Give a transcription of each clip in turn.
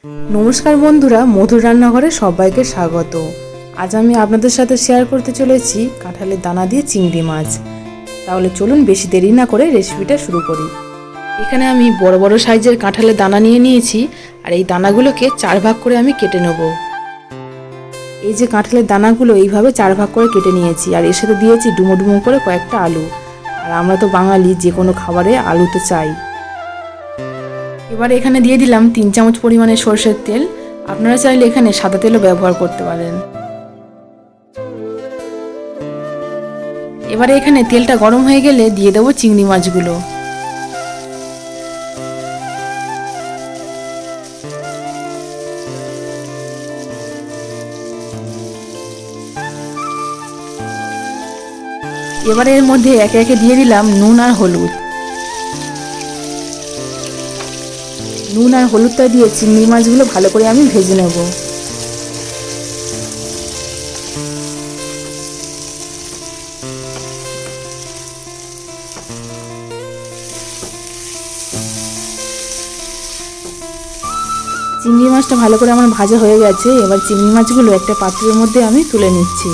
নমস্কার বন্ধুরা, মধুর রান্নাঘরে সবাইকে স্বাগত। আজ আমি আপনাদের সাথে শেয়ার করতে চলেছি কাঁঠালের দানা দিয়ে চিংড়ি মাছ। তাহলে চলুন বেশি দেরি না করে রেসিপিটা শুরু করি। এখানে আমি বড় বড় সাইজের কাঁঠালের দানা নিয়ে নিয়েছি, আর এই দানাগুলোকে 4 ভাগ করে আমি কেটে নেব। এই যে কাঁঠালের দানাগুলো এইভাবে 4 ভাগ করে কেটে নিয়েছি, আর এর সাথে দিয়েছি ডুমো ডুমো করে কয়েকটা আলু। আর আমরা তো বাঙালি, যে কোনো খাবারে আলু তো চাই। এবার এখানে দিয়ে দিলাম 3 চামচ পরিমাণে সরষের তেল। আপনারা চাইলে এখানে সাদা তেলও ব্যবহার করতে পারেন। এবারে এখানে তেলটা গরম হয়ে গেলে দিয়ে দেবো চিংড়ি মাছগুলো। এবারে এর মধ্যে একে একে দিয়ে দিলাম নুন আর হলুদ। নুন আর হলুদটা দিয়ে চিংড়ি মাছগুলো ভালো করে আমি ভেজে নেব। চিংড়ি মাছটা ভালো করে আমার ভাজা হয়ে গেছে। এবার চিংড়ি মাছগুলো একটা পাত্রের মধ্যে আমি তুলে নিচ্ছি।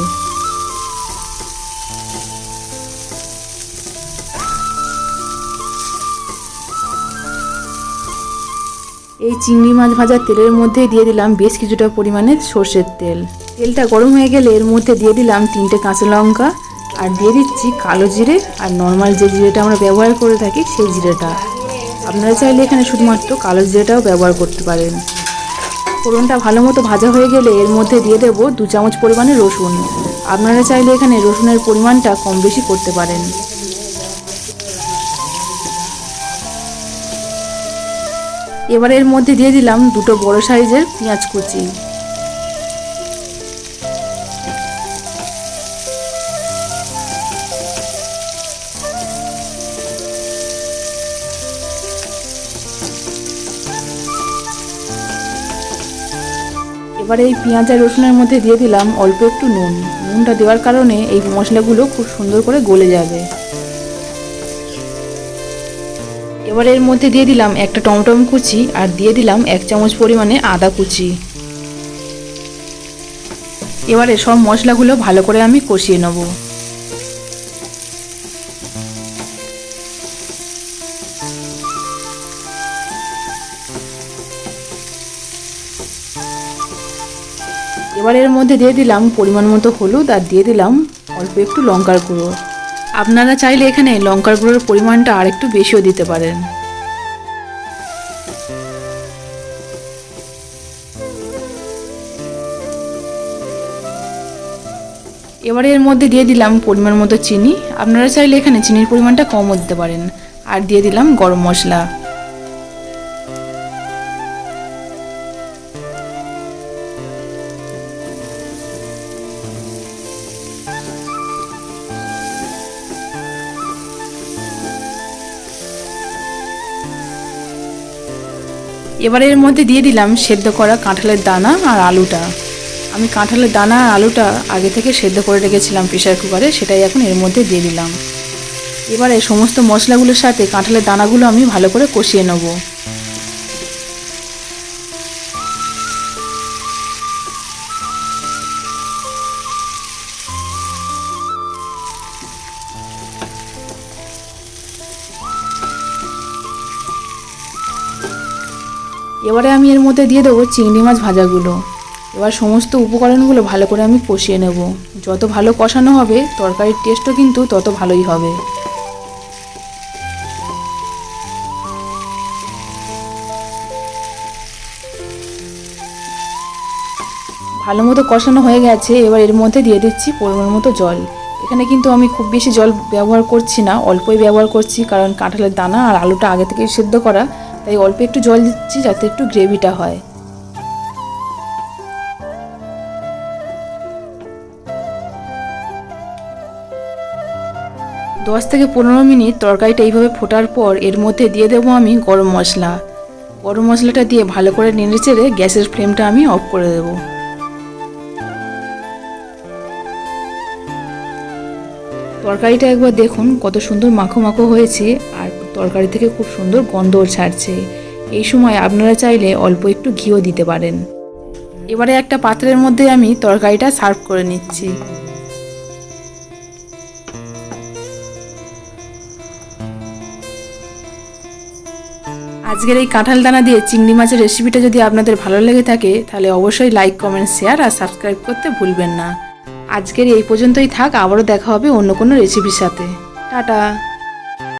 এই চিংড়ি মাছ ভাজার তেলের মধ্যে দিয়ে দিলাম বেশ কিছুটা পরিমাণে সর্ষের তেল। তেলটা গরম হয়ে গেলে এর মধ্যে দিয়ে দিলাম 3টে কাঁচা লঙ্কা, আর দিয়ে দিচ্ছি কালো জিরে আর নর্মাল যে জিরেটা আমরা ব্যবহার করে থাকি সেই জিরেটা। আপনারা চাইলে এখানে শুধুমাত্র কালো জিরেটাও ব্যবহার করতে পারেন। ফোড়নটা ভালো মতো ভাজা হয়ে গেলে এর মধ্যে দিয়ে দেবো 2 চামচ পরিমাণে রসুন। আপনারা চাইলে এখানে রসুনের পরিমাণটা কম বেশি করতে পারেন। এবার এর মধ্যে দিয়ে দিলাম 2টো বড় সাইজের পেঁয়াজ কুচি। এবার এই পেঁয়াজ আর রসুনের মধ্যে দিয়ে দিলাম অল্প একটু নুন। নুনটা দেওয়ার কারণে এই মশলাগুলো খুব সুন্দর করে গলে যাবে। এবার এর মধ্যে দিয়ে দিলাম একটা টমেটো কুচি, আর দিয়ে দিলাম 1 চামচ পরিমাণে আদা কুচি। এবারে সব মশলাগুলো ভালো করে আমি কষিয়ে নেব। এবার এর মধ্যে দিয়ে দিলাম পরিমাণ মতো হলুদ, আর দিয়ে দিলাম অল্প একটু লঙ্কার গুঁড়ো। আপনারা চাইলে এখানে লঙ্কার গুঁড়োর পরিমাণটা আর একটু বেশিও দিতে পারেন। এবারে এর মধ্যে দিয়ে দিলাম পরিমাণ মতো চিনি। আপনারা চাইলে এখানে চিনির পরিমাণটা কমও দিতে পারেন। আর দিয়ে দিলাম গরম মশলা। এবারে এর মধ্যে দিয়ে দিলাম সেদ্ধ করা কাঁঠালের দানা আর আলুটা। আমি কাঁঠালের দানা আর আলুটা আগে থেকে সেদ্ধ করে রেখেছিলাম প্রেসার কুকারে, সেটাই এখন এর মধ্যে দিয়ে দিলাম। এবারে সমস্ত মশলাগুলোর সাথে কাঁঠালের দানাগুলো আমি ভালো করে কষিয়ে নেব। এবারে আমি এর মধ্যে দিয়ে দেবো চিংড়ি মাছ ভাজাগুলো। এবার সমস্ত উপকরণগুলো ভালো করে আমি কষিয়ে নেব। যত ভালো কষানো হবে তরকারির টেস্টও কিন্তু তত ভালোই হবে। ভালো মতো কষানো হয়ে গেছে। এবার এর মধ্যে দিয়ে দিচ্ছি পরিমাণ মতো জল। এখানে কিন্তু আমি খুব বেশি জল ব্যবহার করছি না, অল্পই ব্যবহার করছি, কারণ কাঁঠালের দানা আর আলুটা আগে থেকে সেদ্ধ করা, তাই অল্প একটু জল দিচ্ছি যাতে একটু গ্রেভিটা হয়। দশ থেকে 15 মিনিট তরকারিটা এইভাবে ফোটার পর এর মধ্যে দিয়ে দেবো আমি গরম মশলা। গরম মশলাটা দিয়ে ভালো করে নেড়ে চেড়ে গ্যাসের ফ্লেমটা আমি অফ করে দেবো। তরকারিটা একবার দেখুন কত সুন্দর মাখো মাখো হয়েছে, আর তরকারি থেকে খুব সুন্দর গন্ধও ছাড়ছে। এই সময় আপনারা চাইলে অল্প একটু ঘিও দিতে পারেন। এবারে একটা পাত্রের মধ্যে আমি তরকারিটা সার্ভ করে নিচ্ছি। আজকের এই কাঁঠাল দানা দিয়ে চিংড়ি মাছের রেসিপিটা যদি আপনাদের ভালো লেগে থাকে তাহলে অবশ্যই লাইক, কমেন্ট, শেয়ার আর সাবস্ক্রাইব করতে ভুলবেন না। আজকের এই পর্যন্তই থাক, আবারও দেখা হবে অন্য কোনো রেসিপির সাথে। টাটা।